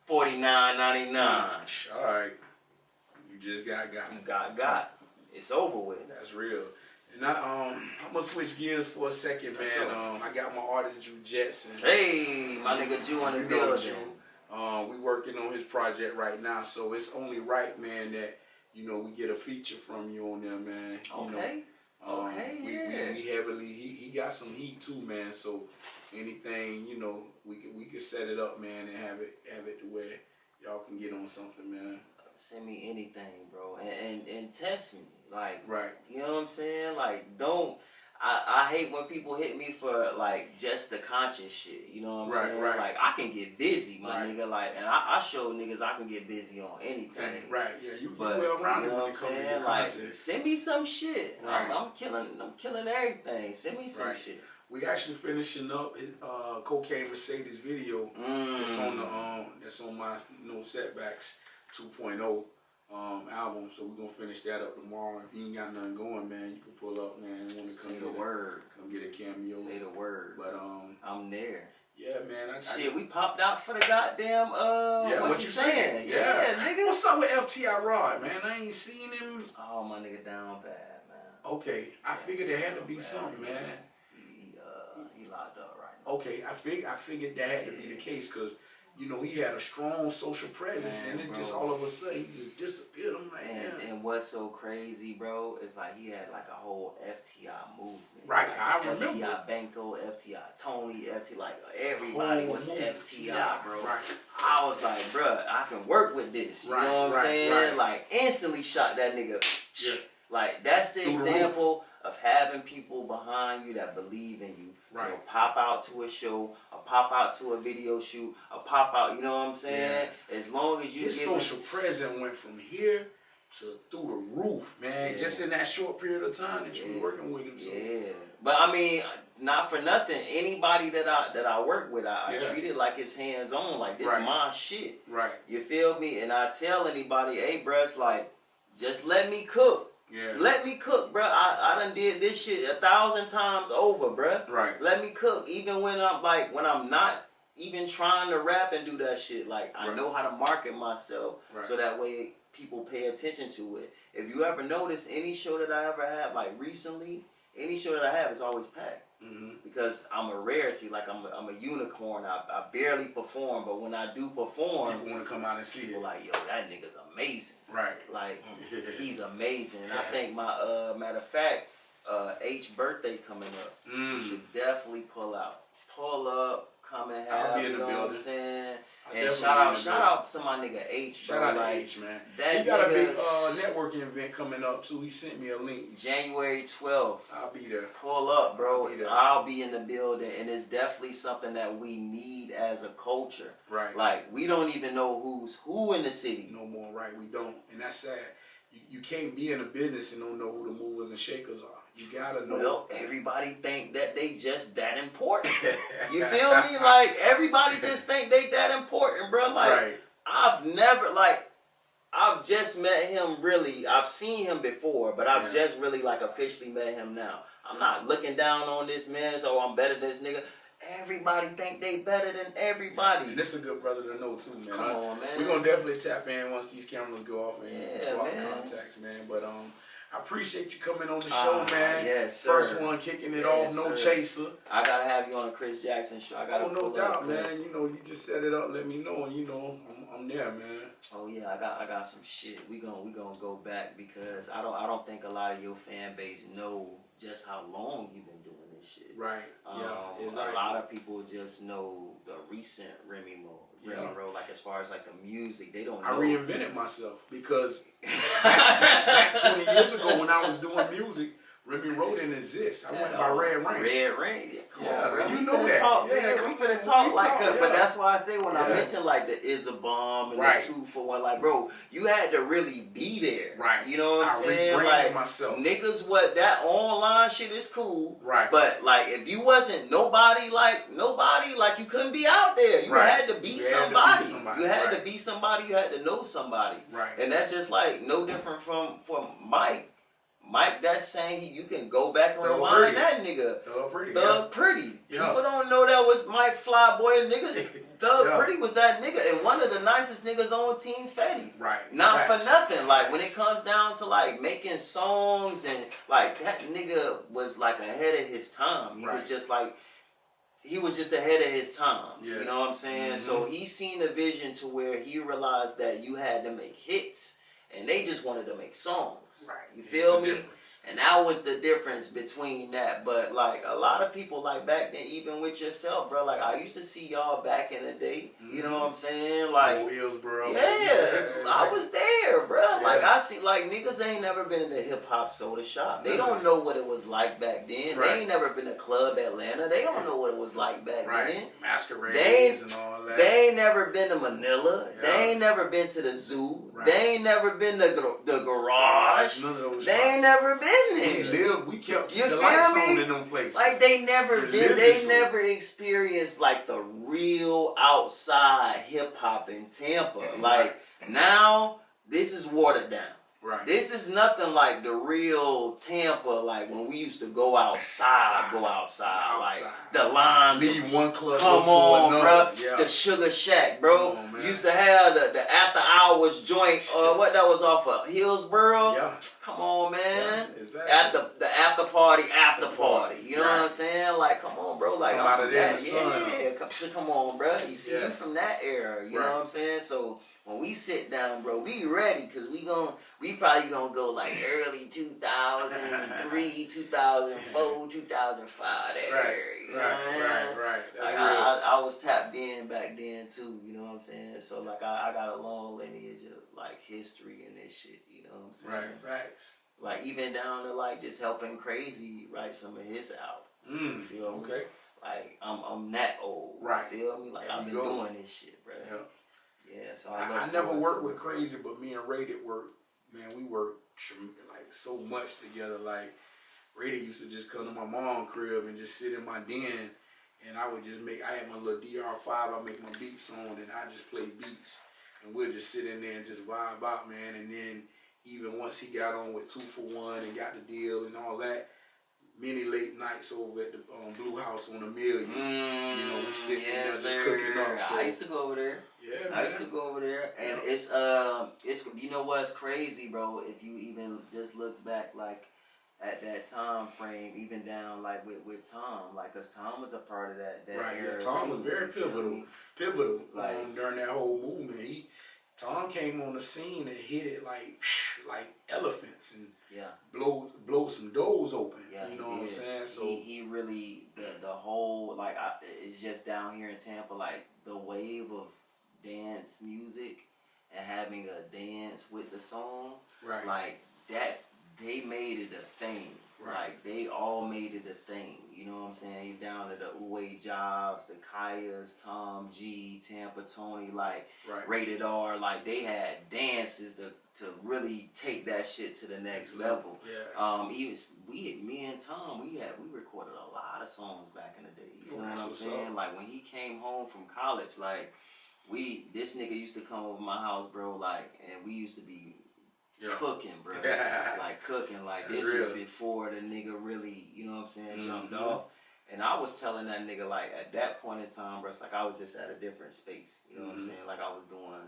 $49.99. All right. You just got. You got. It's over with. That's real. And I'm gonna switch gears for a second, Let's man. go. I got my artist Drew Jetson. Hey, my nigga Jew on the building. We working on his project right now, so it's only right, man, that we get a feature from you on there, man. Okay. We heavily. He got some heat too, man. So anything, we could set it up, man, and have it to where y'all can get on something, man. Send me anything, bro, and test me. Like, right. You know what I'm saying? Like, don't. I hate when people hit me for like just the conscious shit. You know what I'm saying? Right. Like, I can get busy, my nigga. Like, and I show niggas I can get busy on anything. Right. Yeah. You But well you rounded know when what I'm it comes to saying? your Like, content. send me some shit. Right. I'm killing everything. Send me some shit. We actually finishing up his Cocaine Mercedes video. That's on my No Setbacks 2.0 album. So we're gonna finish that up tomorrow. If you ain't got nothing going, man, you can pull up, man. And wanna Say the word. Come get a cameo. Say the word. But I'm there. yeah, man. Shit, we popped out for the goddamn what you saying? Yeah, nigga. What's up with FTI Rod, man? I ain't seen him. Oh, my nigga down bad, man. Okay, I figured there had to be something, man. He locked up right now. Okay, I figured that had to be the case because he had a strong social presence, Man, and it's bro. just all of a sudden he just disappeared. I'm like, and what's so crazy, bro, is like he had like a whole FTI movement. Right, like I remember. FTI Banco, FTI Tony, FTI, like everybody was FTI, bro. Right. I was like, bro, I can work with this. You know what I'm saying? Right. Like instantly shot that nigga. Yeah. Like that's the Through the example of having people behind you that believe in you. Right. You know, pop out to a show, or pop out to a video shoot, or pop out, you know what I'm saying? Yeah. As long as you his social presence went from here to through the roof, man. Yeah. Just in that short period of time that you was working with him. So. Yeah. But I mean, not for nothing. Anybody that I work with, I treat it like it's hands on. Like this is my shit. Right. You feel me? And I tell anybody, hey, bruh, it's like, just let me cook. Yeah. Let me cook, bruh. I done did this shit 1,000 times over, bruh. Right. Let me cook. Even when I'm not even trying to rap and do that shit. Like, I know how to market myself so that way people pay attention to it. If you ever notice any show that I ever had, like recently, any show that I have is always packed. Mm-hmm. Because I'm a rarity, like I'm a unicorn. I barely perform, but when I do perform, people want to come out and see people it. like, yo, that nigga's amazing. Right. Like he's amazing. And I think my matter of fact, H birthday coming up. You should definitely pull up, come and have. You know what I'm saying? And shout out to my nigga H. Shout out to H, man. He got a big networking event coming up too. He sent me a link. January 12th. I'll be there. Pull up, bro. I'll be in the building, and it's definitely something that we need as a culture. Right. Like we don't even know who's who in the city. No more, right? We don't, and that's sad. You can't be in a business and don't know who the movers and shakers are. You gotta know. Well, everybody think that they just that important. You feel me? Like everybody just think they that important, bro. Like I've just met him really. I've seen him before, but I've just really like officially met him now. I'm not looking down on this man, so I'm better than this nigga. Everybody think they better than everybody. And this is a good brother to know too, man. Come on, man. We're gonna definitely tap in once these cameras go off and swap man. contacts, man. But I appreciate you coming on the show, man. Yes, sir. First one kicking it off, no chaser. I gotta have you on a Chris Jackson show. I gotta no doubt, man. You know, you just set it up, let me know, and I'm there, man. Oh yeah, I got some shit. We gonna go back because I don't think a lot of your fan base know just how long you've been doing this shit. Right. Yeah. Exactly. A lot of people just know the recent Remy Road, like as far as like the music, they don't know. I reinvented myself because back 20 years ago when I was doing music, Remy Road didn't exist. I went by Red Rain. Red Rain. Yeah, come on, bro. You We know finna that. talk, Yeah, man. come We finna on, talk we like talk, that. yeah. But that's why I say when I Yeah. mention like the Is a Bomb and Right. the 2-for-1, like, bro, you had to really be there. Right. You know what I'm I saying? rebranded Like, myself. niggas, what that online shit is cool. Right. But like, if you wasn't nobody, like you couldn't be out there. You Right. had to be You had to be somebody. somebody, You had to right. be somebody. You had to know somebody. Right. And that's just like no different from Mike. Mike, that's saying you can go back and Thug rewind Pretty. that nigga. Thug Pretty. Thug Pretty. Yeah. People don't know that was Mike Flyboy. Niggas, Thug Yeah. Pretty was that nigga and one of the nicest niggas on Team Fetty. Right. Not Facts. for nothing. Like when it Facts. comes down to like making songs and like that nigga was like ahead of his time. He Right. was just like he was just ahead of his time. Yeah. You know what I'm saying? So he seen a vision to where he realized that you had to make hits and they just wanted to make songs. Right. You It's feel a me? difference. And that was the difference between that. But like a lot of people like back then, even with yourself, bro, like I used to see y'all back in the day. You know what I'm saying? Like Old Hillsboro. yeah, I was there, bro. Yeah. Like I see, like niggas ain't never been in the hip hop soda shop. They don't know what it was like back then. Right. They ain't never been to Club Atlanta. They don't know what it was like back Right. then. Masquerades and all that. They ain't never been to Manila. Yeah. They ain't never been to the zoo. Right. They ain't never been to the garage. None of those They ain't spots. never been there. We kept You the feel lights me? on in them places. Like they never been, they Religiously. never experienced like the real outside hip hop in Tampa. Like now, this is watered down. Right. This is nothing like the real Tampa, like when we used to go outside. Like the lines. Leave one club, Come go on, to bro. another. Yeah. The Sugar Shack, bro. Come on, man. Used to have the after hours joint. What that was off of Hillsboro. Yeah. Come on, man. Yeah, exactly. At the after party. You know Right. what I'm saying? Like, come on, bro. Like, Come I'm out of from there in that. the sun. Yeah, come on, bro. You see, Yeah. you from that era. You know Right. what I'm saying? So when we sit down, bro, we ready because we probably gonna go like early 2003, 2004, 2005. That Right. area. You know what I'm saying? Right. That's Like real. I was tapped in back then too, you know what I'm saying? So like I got a long lineage of like history and this shit, you know what I'm saying? Right. Facts. Like even down to like just helping Crazy write some of his album. You feel me? Okay. Like I'm that old. Right. You feel me? Like There I've you been go. doing this shit, bro. Yeah. Yeah, so I never worked with Crazy, but me and Ray did work. Man, we worked like so much together. Like Ray used to just come to my mom's crib and just sit in my den, and I would just I had my little DR5. I make my beats on, and I just play beats, and we'll just sit in there and just vibe out, man. And then even once he got on with 2-for-1 and got the deal and all that, many late nights over at the Blue House on $1 Million. You know, we sitting there just cooking up. So. I used to go over there. Yeah, man. I used to go over there, and it's you know what's crazy, bro? If you even just look back, like at that time frame, even down like with Tom, like, cause Tom was a part of that Right, era. yeah. Tom was too, very you feel pivotal me? Like- during that whole movement. Tom came on the scene and hit it like elephants and Yeah. blow some doors open. Yeah, you know he what I'm did. saying? So he really the whole like it's just down here in Tampa, like the wave of dance music and having a dance with the song, right, like that, they made it a thing. Right. Like they all made it a thing. You know what I'm saying? Down to the Uwe Jobs, the Kayas, Tom G, Tampa Tony, like right, Rated R, like they had dances to really take that shit to the next level. Yeah. Even me and Tom, we recorded a lot of songs back in the day. You know what I'm what's saying? up. Like when he came home from college, like this nigga used to come over my house, bro, like, and we used to be cooking, bro. Like cooking, like That's this real. was before the nigga really, you know what I'm saying, jumped Mhm. off. And I was telling that nigga, like, at that point in time, bro, it's like I was just at a different space. You know what I'm saying? Like I was doing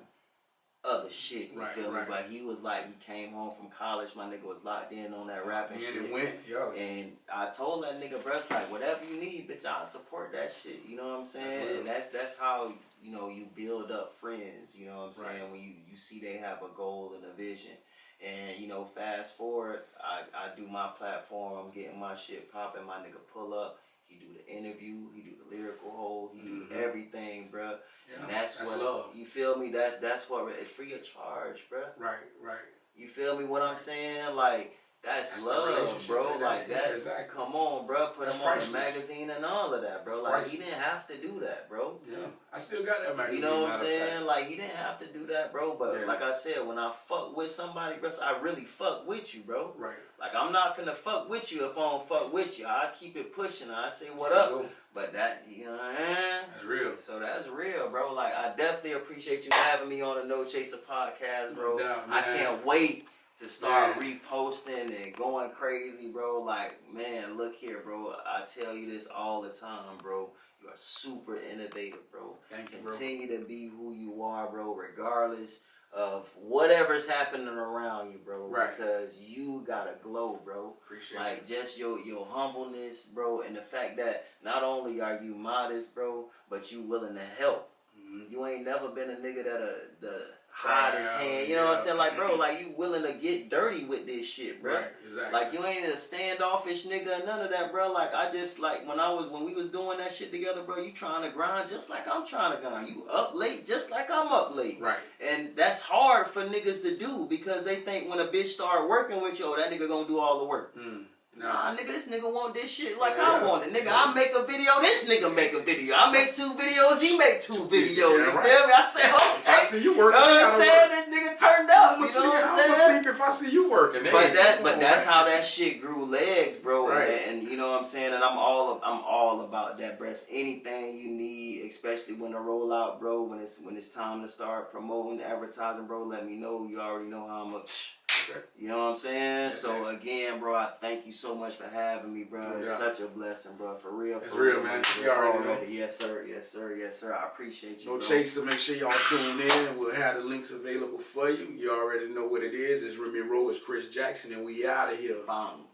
other shit, you Right, feel me? right. But he was like, he came home from college, my nigga was locked in on that rapping And shit. it went, And I told that nigga, bro, it's like, whatever you need, bitch, I'll support that shit. You know what I'm saying? And that's how, you know, you build up friends, you know what I'm saying? Right. When you see they have a goal and a vision. And, you know, fast forward, I do my platform, I'm getting my shit popping, my nigga pull up, he do the interview, he do the lyrical hole, he do everything, bruh. Yeah, And that's what, love. you feel me? That's what, it's free of charge, bruh. Right. You feel me what I'm saying? Like, That's the love, relationship, bro. man. Like Yeah, that. exactly. Come on, bro. Put That's him on the priceless. magazine and all of that, bro. That's Like he priceless. didn't have to do that, bro. Yeah, I still got that magazine. You know what I'm matter of fact. saying? Like he didn't have to do that, bro. But Yeah. like I said, when I fuck with somebody, bro, I really fuck with you, bro. Right. Like I'm not finna fuck with you if I don't fuck with you. I keep it pushing. I say what There you up. go. But that, you know what I mean? That's real. So that's real, bro. Like I definitely appreciate you having me on the No Chaser podcast, bro. No doubt, I man. can't wait to start Man. reposting and going crazy, bro. Like, man, look here, bro. I tell you this all the time, bro. You are super innovative, bro. Thank you, bro. Continue to be who you are, bro, regardless of whatever's happening around you, bro. Right. Because you gotta glow, bro. Appreciate Like it. just your humbleness, bro, and the fact that not only are you modest, bro, but you willing to help. Mm-hmm. You ain't never been a nigga that hide his hand. You know Yeah. what I'm saying? Like, bro, like you willing to get dirty with this shit, bro. Right, exactly. Like you ain't a standoffish nigga or none of that, bro. Like I just like when we was doing that shit together, bro, you trying to grind just like I'm trying to grind. You up late just like I'm up late. Right. And that's hard for niggas to do because they think when a bitch start working with you, oh, that nigga gonna do all the work. Nah, nigga, this nigga want this shit like I want it. Nigga, I make a video, this nigga make a video. I make 2 videos, he make 2 videos. You feel me? I say, okay. I see you working. You know what I'm saying? This nigga turned up. You know what I'm saying? I'm sleep if I see you working. But that's how that shit grew legs, bro. Right. And you know what I'm saying? And I'm all about that, bro. Anything you need, especially when the rollout, bro. When it's time to start promoting, advertising, bro. Let me know. You already know how I'm up. Okay. You know what I'm saying? Yeah, So again, bro, I thank you so much for having me, bro. It's Yeah. such a blessing, bro. For real. It's real, man. You already know. Yes, sir. Yes, sir. Yes, sir. I appreciate you. No bro. Chaser, make sure y'all tune in. We'll have the links available for you. You already know what it is. It's Remy Rowe, it's Chris Jackson, and we out of here. Bang.